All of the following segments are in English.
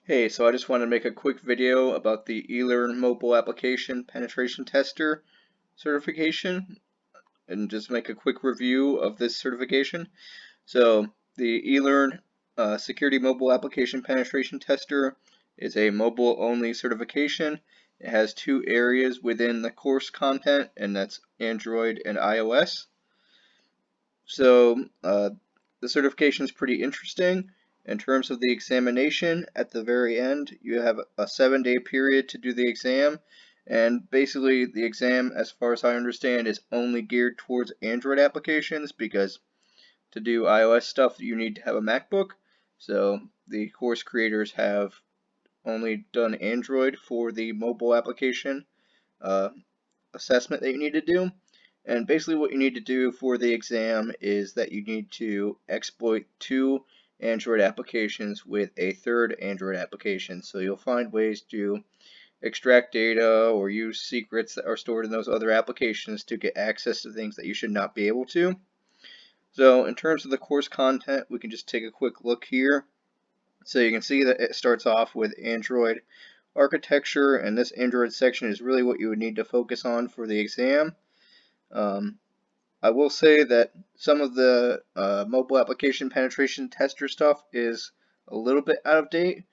Hey, so I just want to make a quick video about the eLearn mobile application penetration tester certification and just make a quick review of this certification. So the eLearn security mobile application penetration tester is a mobile only certification. It has two areas within the course content, and that's Android and iOS. So the certification is pretty interesting. In terms of the examination, at the very end, you have a 7-day period to do the exam. And basically, the exam, as far as I understand, is only geared towards Android applications because to do iOS stuff, you need to have a MacBook. So the course creators have only done Android for the mobile application uh, assessment that you need to do. And basically what you need to do for the exam is that you need to exploit two Android applications with a third Android application. So you'll find ways to extract data or use secrets that are stored in those other applications to get access to things that you should not be able to. So in terms of the course content, we can just take a quick look here. So you can see that it starts off with Android architecture, and this Android section is really what you would need to focus on for the exam. I will say that some of the mobile application penetration tester stuff is a little bit out of date.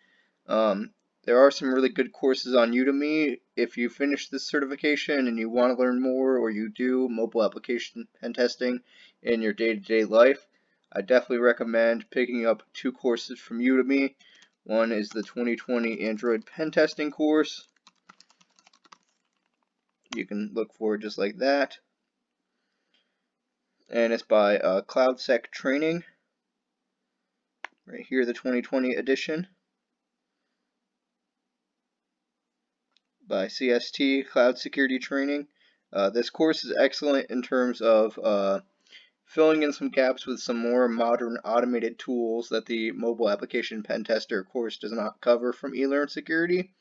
There are some really good courses on Udemy. If you finish this certification and you want to learn more, or you do mobile application pen testing in your day-to-day life, I definitely recommend picking up two courses from Udemy. One is the 2020 Android pen testing course. You can look for it just like that. And it's by CloudSec Training. Right here, the 2020 edition by CST Cloud Security Training. This course is excellent in terms of filling in some gaps with some more modern automated tools that the mobile application pen tester course does not cover from eLearn Security.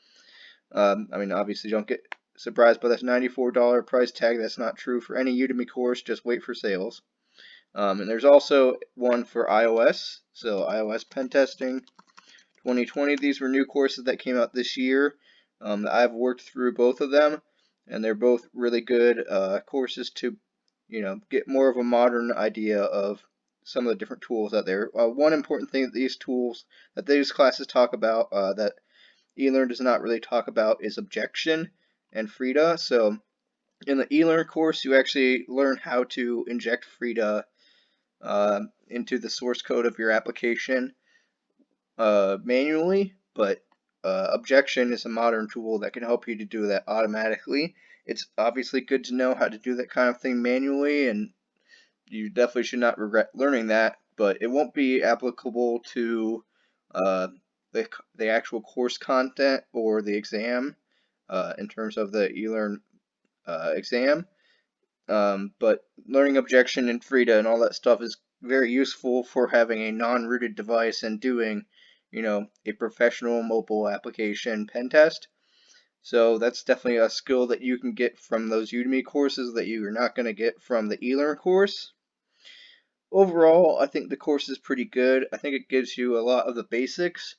I mean, obviously, don't get surprised by this $94 price tag. That's not true for any Udemy course. Just wait for sales. And there's also one for iOS. So iOS pen testing 2020. These were new courses that came out this year. I've worked through both of them, and they're both really good courses to, get more of a modern idea of some of the different tools out there. One important thing that these classes talk about that eLearn does not really talk about is objection and FRIDA. So in the eLearn course, you actually learn how to inject FRIDA into the source code of your application manually, but Objection is a modern tool that can help you to do that automatically. It's obviously good to know how to do that kind of thing manually, and you definitely should not regret learning that, but it won't be applicable to uh, the actual course content or the exam in terms of the eLearn exam. But learning objection and FRIDA and all that stuff is very useful for having a non-rooted device and doing, a professional mobile application pen test. So that's definitely a skill that you can get from those Udemy courses that you're not going to get from the eLearn course. Overall, I think the course is pretty good. I think it gives you a lot of the basics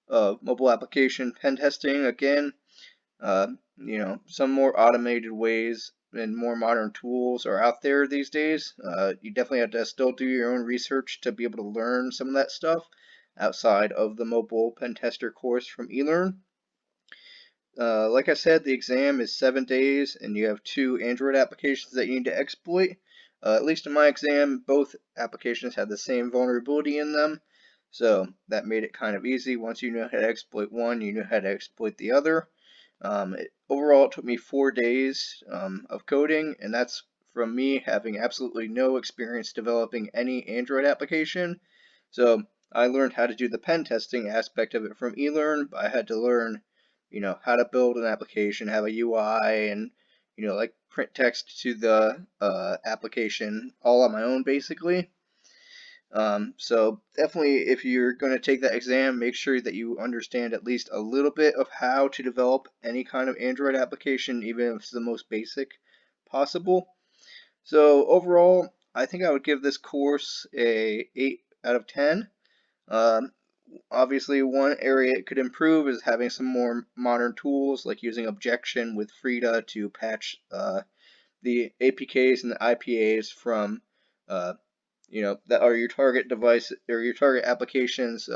of mobile application pen testing. Again, some more automated ways and more modern tools are out there these days. You definitely have to still do your own research to be able to learn some of that stuff outside of the mobile pen tester course from eLearn. Like I said, the exam is 7 days, and you have two Android applications that you need to exploit. At least in my exam, both applications had the same vulnerability in them, so that made it kind of easy. Once you know how to exploit one, you know how to exploit the other. Overall, it took me 4 days of coding, and that's from me having absolutely no experience developing any Android application. So I learned how to do the pen testing aspect of it from eLearn, but I had to learn, how to build an application, have a UI, and, like print text to the application all on my own, basically. So definitely, if you're going to take that exam, make sure that you understand at least a little bit of how to develop any kind of Android application, even if it's the most basic possible. So overall, I think I would give this course a 8 out of 10. Um, Obviously, one area it could improve is having some more modern tools, like using Objection with Frida to patch the APKs and the IPAs from, uh, that are your target device or your target applications,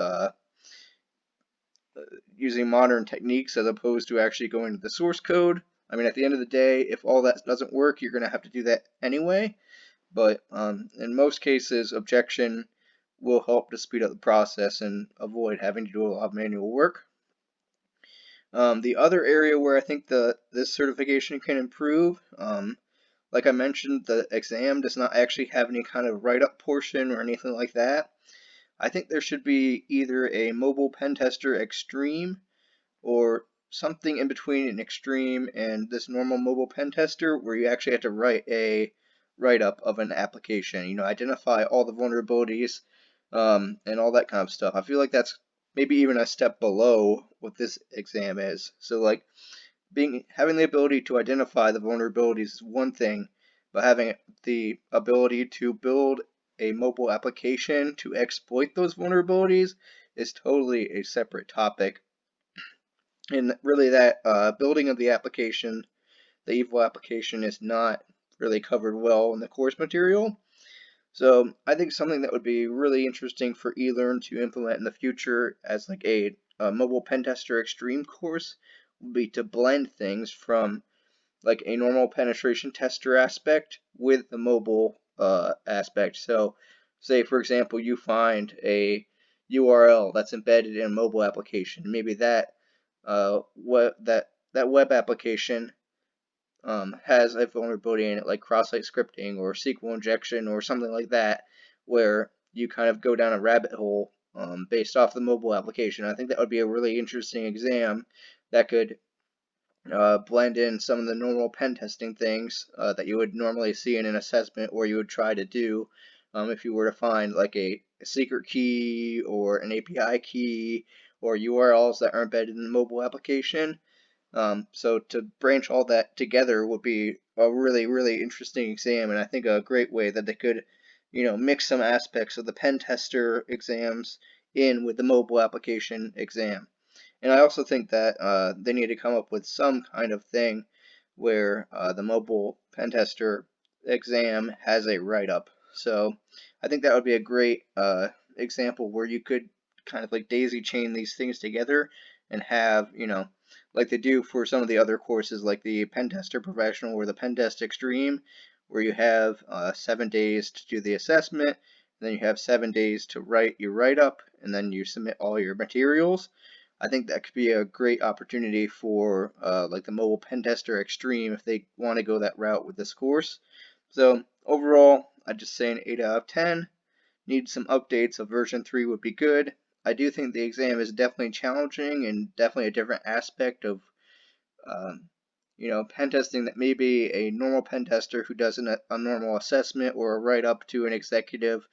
using modern techniques as opposed to actually going to the source code. I mean, at the end of the day, if all that doesn't work, you're going to have to do that anyway. But in most cases, Objection will help to speed up the process and avoid having to do a lot of manual work. The other area where I think this certification can improve, like I mentioned, the exam does not actually have any kind of write-up portion or anything like that. I think there should be either a Mobile Pen Tester Extreme or something in between an Extreme and this normal Mobile Pen Tester where you actually have to write a write-up of an application, identify all the vulnerabilities, and all that kind of stuff. I feel like that's maybe even a step below what this exam is. So like having the ability to identify the vulnerabilities is one thing, but having the ability to build a mobile application to exploit those vulnerabilities is totally a separate topic. And really that building of the application, the evil application, is not really covered well in the course material. So I think something that would be really interesting for eLearn to implement in the future as like a mobile pen tester extreme course would be to blend things from like a normal penetration tester aspect with the mobile aspect. So say for example you find a URL that's embedded in a mobile application. Maybe that that web application has a vulnerability in it, like cross-site scripting or SQL injection or something like that, where you kind of go down a rabbit hole based off the mobile application. I think that would be a really interesting exam that could blend in some of the normal pen testing things that you would normally see in an assessment or you would try to do if you were to find like a secret key or an API key or URLs that are embedded in the mobile application. So to branch all that together would be a really, really interesting exam, and I think a great way that they could, mix some aspects of the pen tester exams in with the mobile application exam. And I also think that they need to come up with some kind of thing where the mobile pen tester exam has a write-up. So I think that would be a great example where you could kind of like daisy chain these things together and have, like they do for some of the other courses like the pen tester professional or the pen test extreme, where you have 7 days to do the assessment, and then you have 7 days to write your write-up, and then you submit all your materials. I think that could be a great opportunity for like the mobile pen tester extreme if they want to go that route with this course. So overall, I'd just say an 8 out of 10. Need some updates of version 3 would be good. I do think the exam is definitely challenging and definitely a different aspect of pen testing that maybe a normal pen tester who does a normal assessment or a write-up to an executive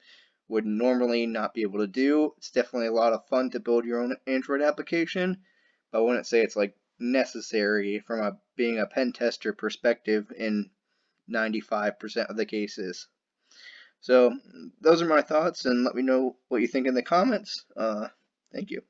would normally not be able to do. It's definitely a lot of fun to build your own Android application, but I wouldn't say it's like necessary from being a pen tester perspective in 95% of the cases. So those are my thoughts, and let me know what you think in the comments. Thank you.